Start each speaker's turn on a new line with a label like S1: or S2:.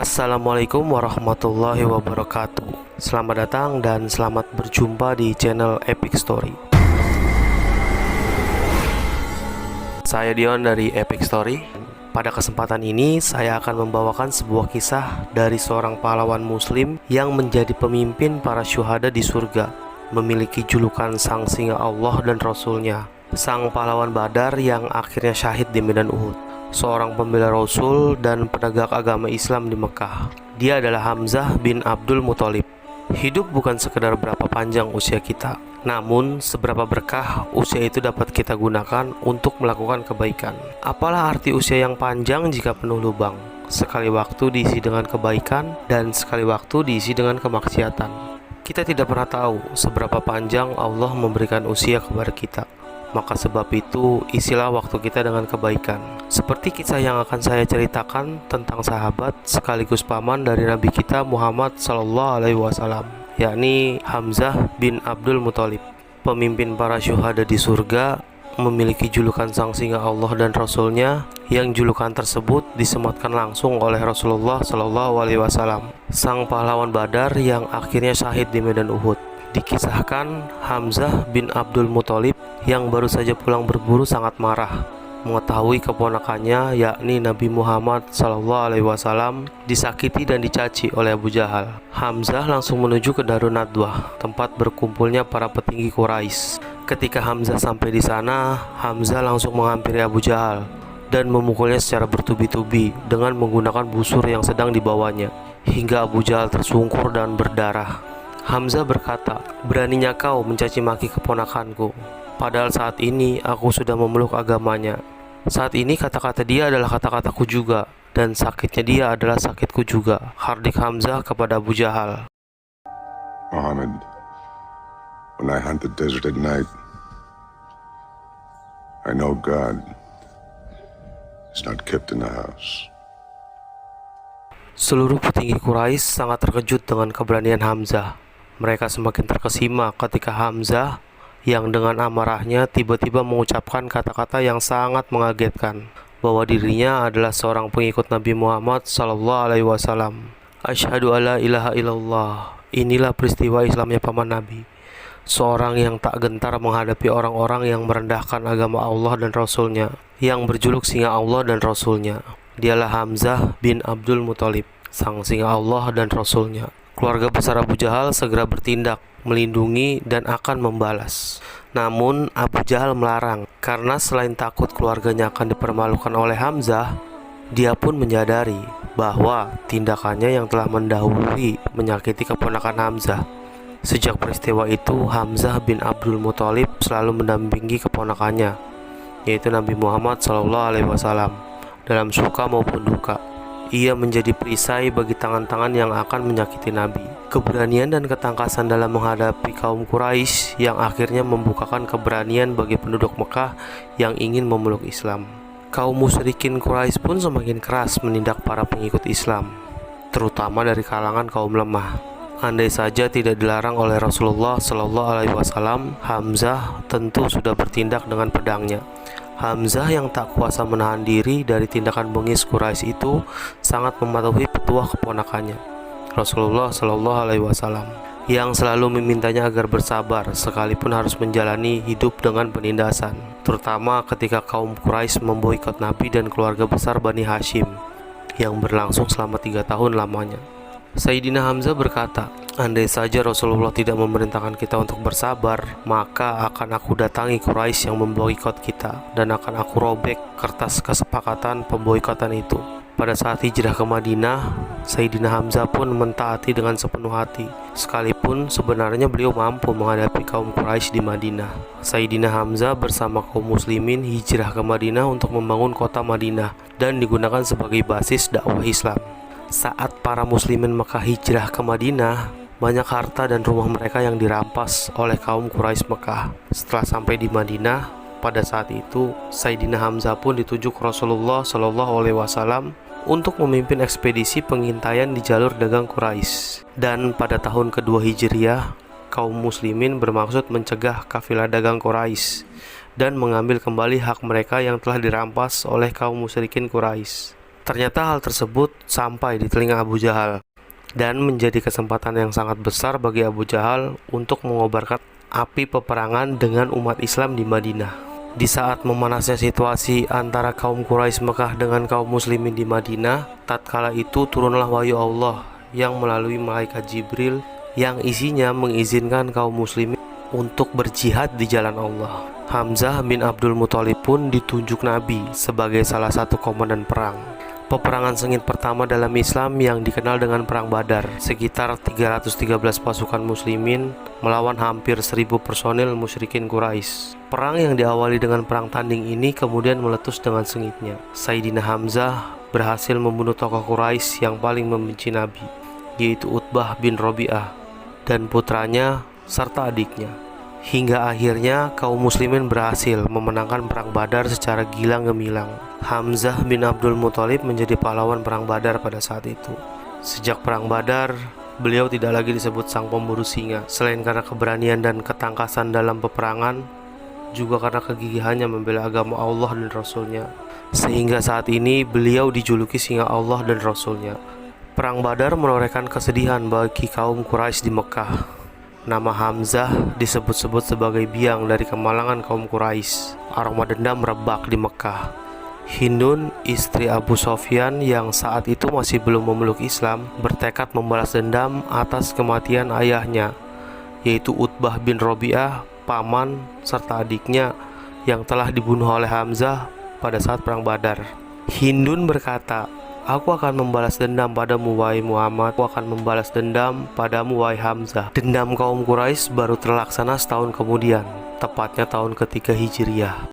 S1: Assalamualaikum warahmatullahi wabarakatuh. Selamat datang dan selamat berjumpa di channel Epic Story. Saya Dion dari Epic Story. Pada kesempatan ini saya akan membawakan sebuah kisah dari seorang pahlawan muslim yang menjadi pemimpin para syuhada di surga, memiliki julukan sang singa Allah dan Rasulnya, sang pahlawan Badar yang akhirnya syahid di medan Uhud, seorang pembela Rasul dan penegak agama Islam di Mekah. Dia adalah Hamzah bin Abdul Muthalib. Hidup bukan sekedar berapa panjang usia kita, namun seberapa berkah usia itu dapat kita gunakan untuk melakukan kebaikan. Apalah arti usia yang panjang jika penuh lubang? Sekali waktu diisi dengan kebaikan dan sekali waktu diisi dengan kemaksiatan. Kita tidak pernah tahu seberapa panjang Allah memberikan usia kepada kita. Maka sebab itu, isilah waktu kita dengan kebaikan. Seperti kisah yang akan saya ceritakan tentang sahabat sekaligus paman dari Nabi kita Muhammad SAW, yakni Hamzah bin Abdul Muthalib, pemimpin para syuhada di surga, memiliki julukan sang singa Allah dan Rasulnya, yang julukan tersebut disematkan langsung oleh Rasulullah SAW, sang pahlawan Badar yang akhirnya syahid di medan Uhud. Dikisahkan Hamzah bin Abdul Muthalib yang baru saja pulang berburu sangat marah mengetahui keponakannya yakni Nabi Muhammad SAW disakiti dan dicaci oleh Abu Jahal. Hamzah langsung menuju ke Darun Nadwah, tempat berkumpulnya para petinggi Quraisy. Ketika Hamzah sampai di sana, Hamzah langsung menghampiri Abu Jahal dan memukulnya secara bertubi-tubi dengan menggunakan busur yang sedang dibawanya hingga Abu Jahal tersungkur dan berdarah. Hamzah berkata, "Beraninya kau mencaci maki keponakanku, padahal saat ini aku sudah memeluk agamanya. Saat ini kata-kata dia adalah kata-kataku juga, dan sakitnya dia adalah sakitku juga." Hardik Hamzah kepada Abu Jahal.
S2: Muhammad, when I hunt the desert at night, I know God is not kept in the house.
S1: Seluruh petinggi Quraisy sangat terkejut dengan keberanian Hamzah. Mereka semakin terkesima ketika Hamzah yang dengan amarahnya tiba-tiba mengucapkan kata-kata yang sangat mengagetkan, bahwa dirinya adalah seorang pengikut Nabi Muhammad SAW. Asyhadu alla ilaha illallah. Inilah peristiwa Islamnya paman Nabi, seorang yang tak gentar menghadapi orang-orang yang merendahkan agama Allah dan Rasulnya, yang berjuluk singa Allah dan Rasulnya. Dialah Hamzah bin Abdul Muthalib, sang singa Allah dan Rasulnya. Keluarga besar Abu Jahal segera bertindak, melindungi dan akan membalas. Namun Abu Jahal melarang, karena selain takut keluarganya akan dipermalukan oleh Hamzah, dia pun menyadari bahwa tindakannya yang telah mendahului menyakiti keponakan Hamzah. Sejak peristiwa itu, Hamzah bin Abdul Muthalib selalu mendampingi keponakannya, yaitu Nabi Muhammad SAW, dalam suka maupun duka. Ia menjadi perisai bagi tangan-tangan yang akan menyakiti Nabi. Keberanian dan ketangkasan dalam menghadapi kaum Quraisy yang akhirnya membukakan keberanian bagi penduduk Mekah yang ingin memeluk Islam. Kaum musyrikin Quraisy pun semakin keras menindak para pengikut Islam, terutama dari kalangan kaum lemah. Andai saja tidak dilarang oleh Rasulullah SAW, Hamzah tentu sudah bertindak dengan pedangnya. Hamzah yang tak kuasa menahan diri dari tindakan bengis Quraisy itu sangat mematuhi petuah keponakannya, Rasulullah SAW, yang selalu memintanya agar bersabar sekalipun harus menjalani hidup dengan penindasan, terutama ketika kaum Quraisy memboikot Nabi dan keluarga besar Bani Hashim yang berlangsung selama 3 tahun lamanya. Sayyidina Hamzah berkata, "Andai saja Rasulullah tidak memerintahkan kita untuk bersabar, maka akan aku datangi Quraisy yang memboikot kita, dan akan aku robek kertas kesepakatan pemboikotan itu." Pada saat hijrah ke Madinah, Sayyidina Hamzah pun mentaati dengan sepenuh hati, sekalipun sebenarnya beliau mampu menghadapi kaum Quraisy di Madinah. Sayyidina Hamzah bersama kaum muslimin hijrah ke Madinah untuk membangun kota Madinah dan digunakan sebagai basis dakwah Islam. Saat para muslimin Mekah hijrah ke Madinah, banyak harta dan rumah mereka yang dirampas oleh kaum Quraisy Mekah. Setelah sampai di Madinah, pada saat itu Sayyidina Hamzah pun ditunjuk Rasulullah SAW untuk memimpin ekspedisi pengintaian di jalur dagang Quraisy. Dan pada tahun kedua Hijriah, kaum muslimin bermaksud mencegah kafilah dagang Quraisy dan mengambil kembali hak mereka yang telah dirampas oleh kaum musyrikin Quraisy. Ternyata hal tersebut sampai di telinga Abu Jahal dan menjadi kesempatan yang sangat besar bagi Abu Jahal untuk mengobarkan api peperangan dengan umat Islam di Madinah. Di saat memanasnya situasi antara kaum Quraisy Mekah dengan kaum muslimin di Madinah, tatkala itu turunlah wahyu Allah yang melalui malaikat Jibril yang isinya mengizinkan kaum muslimin untuk berjihad di jalan Allah. Hamzah bin Abdul Muthalib pun ditunjuk Nabi sebagai salah satu komandan perang. Peperangan sengit pertama dalam Islam yang dikenal dengan Perang Badar, sekitar 313 pasukan muslimin melawan hampir 1000 personil musyrikin Quraisy. Perang yang diawali dengan perang tanding ini kemudian meletus dengan sengitnya. Sayyidina Hamzah berhasil membunuh tokoh Quraisy yang paling membenci Nabi, yaitu Utbah bin Rabi'ah dan putranya serta adiknya. Hingga akhirnya kaum muslimin berhasil memenangkan perang Badar secara gilang gemilang. Hamzah bin Abdul Muthalib menjadi pahlawan perang Badar pada saat itu. Sejak perang Badar, beliau tidak lagi disebut sang pemburu singa, selain karena keberanian dan ketangkasan dalam peperangan, juga karena kegigihannya membela agama Allah dan Rasulnya. Sehingga saat ini beliau dijuluki singa Allah dan Rasulnya. Perang Badar menorehkan kesedihan bagi kaum Quraisy di Mekah. Nama Hamzah disebut-sebut sebagai biang dari kemalangan kaum Quraisy. Aroma dendam merebak di Mekah. Hindun, istri Abu Sofyan yang saat itu masih belum memeluk Islam, bertekad membalas dendam atas kematian ayahnya, yaitu Utbah bin Rabi'ah, paman serta adiknya yang telah dibunuh oleh Hamzah pada saat perang Badar. Hindun berkata, "Aku akan membalas dendam padamu wahai Muhammad, aku akan membalas dendam padamu wahai Hamzah." Dendam kaum Quraisy baru terlaksana setahun kemudian, tepatnya tahun ketiga Hijriyah.